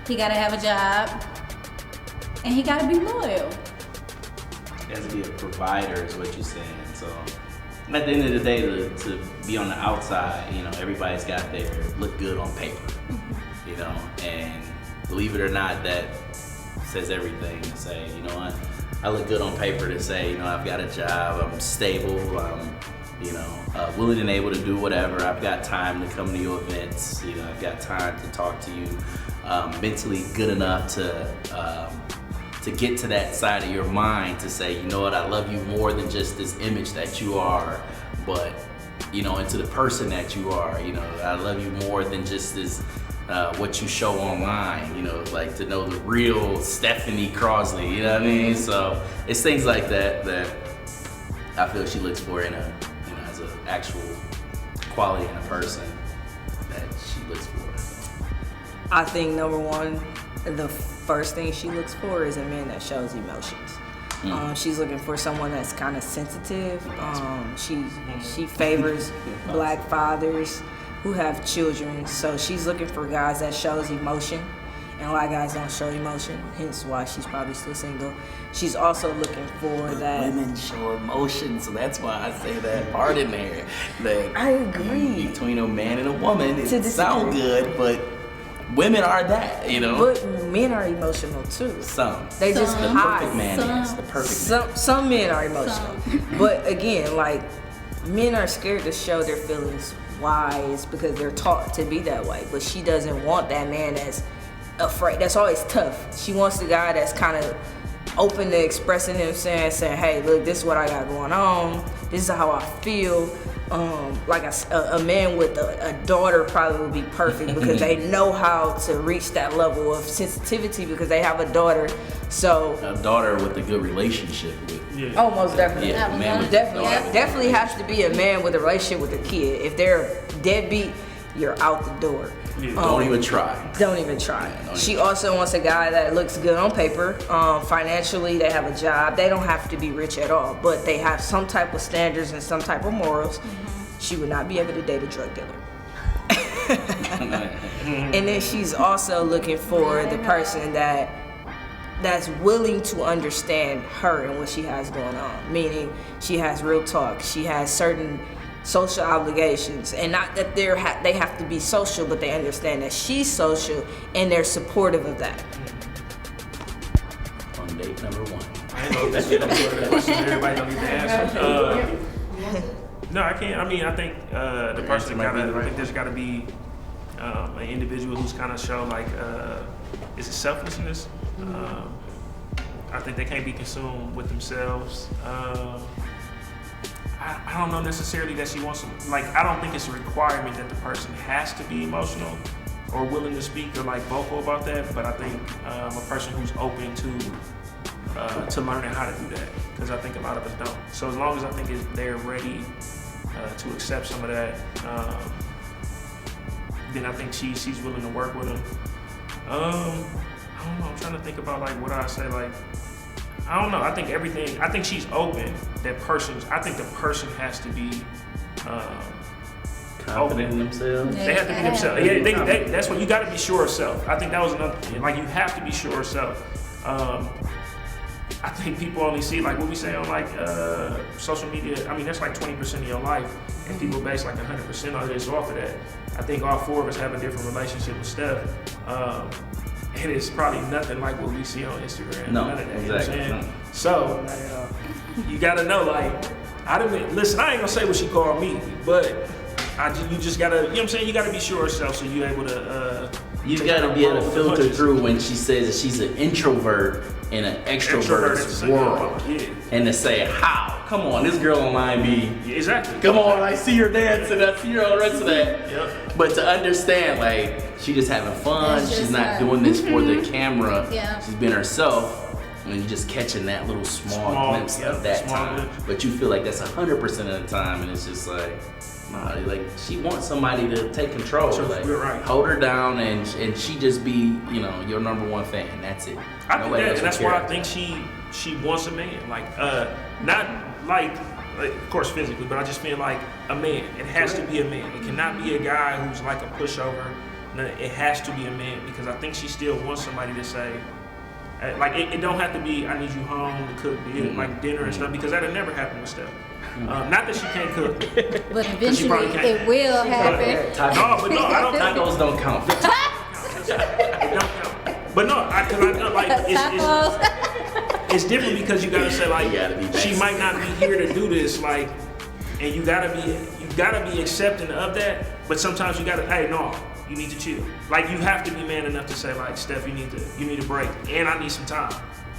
He gotta have a job. And he gotta be loyal. He has to be a provider is what you're saying. So at the end of the day, to be on the outside, you know, everybody's got their look good on paper. You know, and believe it or not, that says everything to say, you know what, I look good on paper to say, you know, I've got a job, I'm stable, I'm, you know, willing and able to do whatever. I've got time to come to your events. You know, I've got time to talk to you. Mentally good enough to get to that side of your mind to say, you know what, I love you more than just this image that you are, but, you know, into the person that you are. You know, I love you more than just this, what you show online, you know, like to know the real Stephanie Crosley, you know what I mean? So it's things like that that I feel she looks for in a, you know, as an actual quality in a person that she looks for. I think number one, the first thing she looks for is a man that shows emotions. She's looking for someone that's kind of sensitive. She favors black fathers who have children, so she's looking for guys that shows emotion. And a lot of guys don't show emotion, hence why she's probably still single. She's also looking for that. Women show emotion, so that's why I say that part in there. That I agree. Between a man and a woman, it To sounds good, but women are that, you know. But men are emotional too. Some. They just The hide. perfect man is the perfect man. Some men are emotional, but again, like men are scared to show their feelings. Why? It's because they're taught to be that way. But she doesn't want that man that's afraid. That's always tough. She wants the guy that's kind of open to expressing himself, saying, "Hey, look, this is what I got going on. This is how I feel." Like a man with a daughter probably would be perfect because they know how to reach that level of sensitivity because they have a daughter. So A daughter with a good relationship with. oh, most definitely. Yeah, a man with Definitely has to be a man with a relationship with a kid. If they're deadbeat, you're out the door. Yeah. Don't even try. Don't even try. don't She even also wants a guy that looks good on paper. Financially, they have a job. They don't have to be rich at all, but they have some type of standards and some type of morals. She would not be able to date a drug dealer. And then she's also looking for the person that's willing to understand her and what she has going on. Meaning, she has real talk. She has certain social obligations, and not that they have to be social, but they understand that she's social and they're supportive of that. On date number one. I know this is a question everybody don't need to answer. No, I can't. I mean, I think the person I think there's got to be an individual who's kind of show like, is it selflessness? I think they can't be consumed with themselves. I don't know necessarily that she wants to, like, I don't think it's a requirement that the person has to be emotional or willing to speak or like vocal about that, but I think a person who's open to learning how to do that, because I think a lot of us don't. So as long as I think they're ready to accept some of that, then I think she's willing to work with them. I don't know, I'm trying to think about like what I say, like, I don't know. I think she's open. I think the person has to be Confident in themselves. They have to be themselves. Yeah, that's what you got to be sure of self. I think that was another thing. Like, you have to be sure of self. I think people only see like what we say on like social media. I mean, that's like 20% of your life, and people base like 100% of this off of that. I think all four of us have a different relationship with Steph. And it's probably nothing like what we see on Instagram. No, none of that, exactly. You know what I'm saying? So you gotta know, like, listen, I ain't gonna say what she called me, but you just gotta, you know what I'm saying? You gotta be sure of yourself so you're able to. You gotta be able to filter through when she says that she's an introvert in an extrovert's world, and to say, how? Come on, this girl online be. Exactly. Come on, I see her dancing, I see her all the rest of that. Yep. But to understand, like, she just having fun. That's She's just not her. doing this for the camera. Yeah. She's been herself. And you're just catching that little small glimpse of that time. But you feel like that's 100% of the time, and it's just like, nah, like she wants somebody to take control. So like, you're right. Hold her down, and she just be, you know, your number one fan. That's it. I think Nobody that, else and that's would why care. I think she wants a man. Like, not like, of course physically, but I just feel like a man. It has to be a man. It cannot be a guy who's like a pushover. it has to be a man, because I think she still wants somebody to say, like, it don't have to be, I need you home to cook like dinner and stuff, because that'll never happen with Steph. Not that she can't cook, But she eventually probably can't. it will happen. No, I don't think Tacos don't count. it don't count. But no, cause I know, like, it's different, because you gotta say, like, You gotta be she basic. might not be here to do this, like, and you gotta be accepting of that. But sometimes you gotta, hey, no, you need to chill. Like, you have to be man enough to say, like, Steph, you need a break, and I need some time.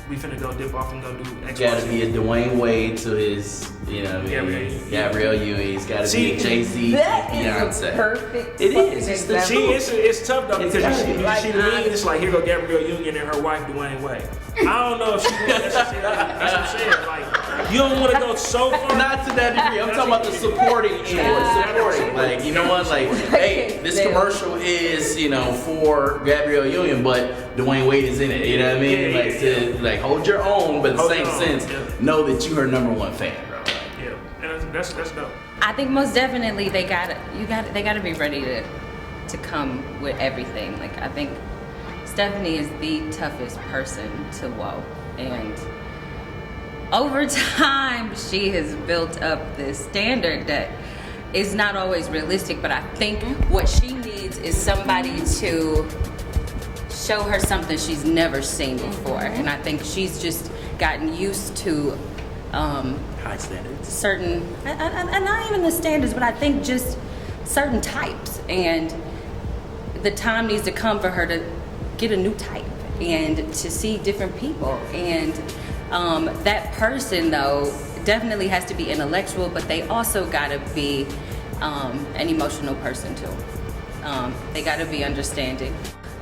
We finna go dip off and go do X, Gotta Y, be a Z. Dwayne Wade to his, you know, Gabrielle Union. He's gotta be a Jay-Z, That is Beyonce. a perfect. It fucking is. It's the example. See, it's tough though, It's because gotta you be. see the meme, it's like, here go Gabrielle Union and her wife Dwayne Wade. I don't know if she would necessarily, that's what I'm saying, like, you don't want to go so far. Not to that degree. I'm talking about the supporting end. Supporting. Like, you know what? Like, hey, this commercial is, you know, for Gabrielle Union, but Dwayne Wade is in it. You know what I mean? Yeah, Like, yeah, to like hold your own, but in the Hold same your own, sense, yeah. know that you're her number one fan, bro. Yeah, and that's dope. I think most definitely they gotta be ready to come with everything. Like, I think Stephanie is the toughest person to whoa, and over time she has built up this standard that is not always realistic. But I think what she needs is somebody to show her something she's never seen before, and I think she's just gotten used to High standards. certain, and not even the standards, but I think just certain types, and the time needs to come for her to get a new type and to see different people. And that person, though, definitely has to be intellectual, but they also gotta be an emotional person too. They gotta be understanding.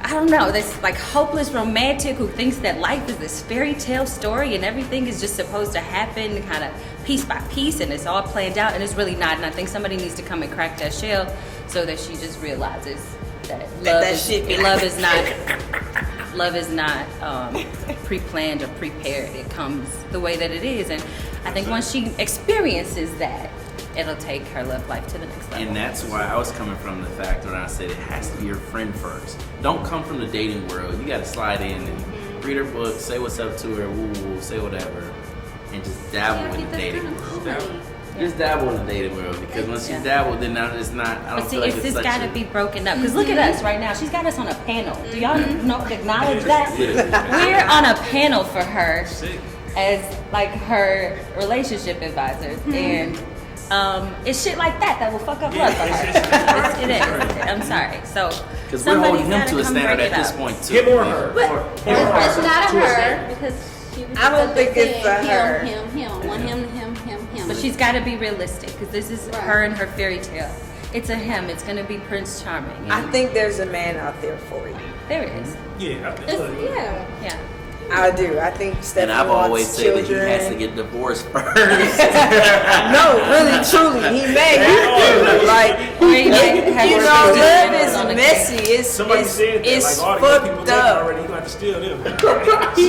I don't know, this like hopeless romantic who thinks that life is this fairy tale story and everything is just supposed to happen kind of piece by piece and it's all planned out, and it's really not. And I think somebody needs to come and crack that shell so that she just realizes that love is not pre-planned or prepared. It comes the way that it is, and I think once she experiences that, it'll take her love life to the next level. And that's why I was coming from the fact when I said it has to be your friend first. Don't come from the dating world. You got to slide in and read her book, say what's up to her, woo woo, say whatever, and just dabble in the dating world. Just dabble in the dating world, because once you dabble, then now it's not. I don't But see, feel like it's it's just such gotta a, be broken up. Because look at us right now. She's got us on a panel. Do y'all acknowledge that? We're on a panel for her as like her relationship advisor, and it's shit like that will fuck up love for her. It is. I'm sorry. So because we're holding him to a standard at this point too. Him or her. It's not a her because she was I don't think it's a her. Him. Want him. But she's got to be realistic, because this is Right. her and her fairy tale. It's a him. It's gonna be Prince Charming. I think there's a man out there for you. There it is. Yeah, I think so. Yeah. Yeah. I do. I think Stephanie And I've wants always said children. that he has to get divorced first. No, really, truly, he may have to. Like, you know, love is messy. It's Somebody said that, it's like, all the people fucked taken up. already, you gonna have to steal them.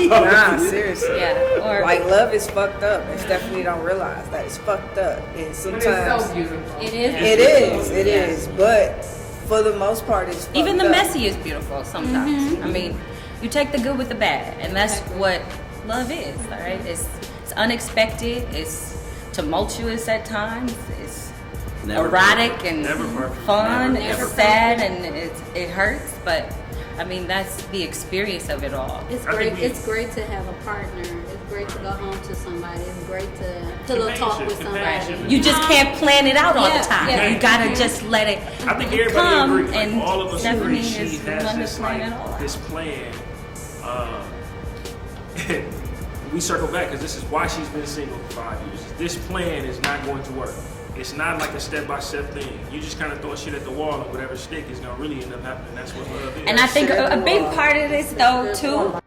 Nah, seriously. Yeah. Or Like, love is fucked up, and Stephanie don't realize that it's fucked up. And sometimes It is. it is. But for the most part, it's fucked even the up. messy is beautiful sometimes. I mean, you take the good with the bad, and that's what love is. All right, it's unexpected. It's tumultuous at times. It's Never erotic perfect. and Never perfect. fun. Never It's sad and it hurts, but I mean that's the experience of it all. It's I great. think we- It's great to have a partner. It's great to go home to somebody. It's great to go talk with somebody. Companionship. You just can't plan it out all Yeah, the time. yeah. You gotta just let it I think everybody come. agrees. Like, And all of us Stephanie agree. She is the has one this to plan like it all out. this plan. We circle back because this is why she's been single for 5 years. This plan is not going to work. It's not like a step-by-step thing. You just kind of throw shit at the wall and whatever stick is gonna really end up happening. That's what love is. And I think a big part of this though too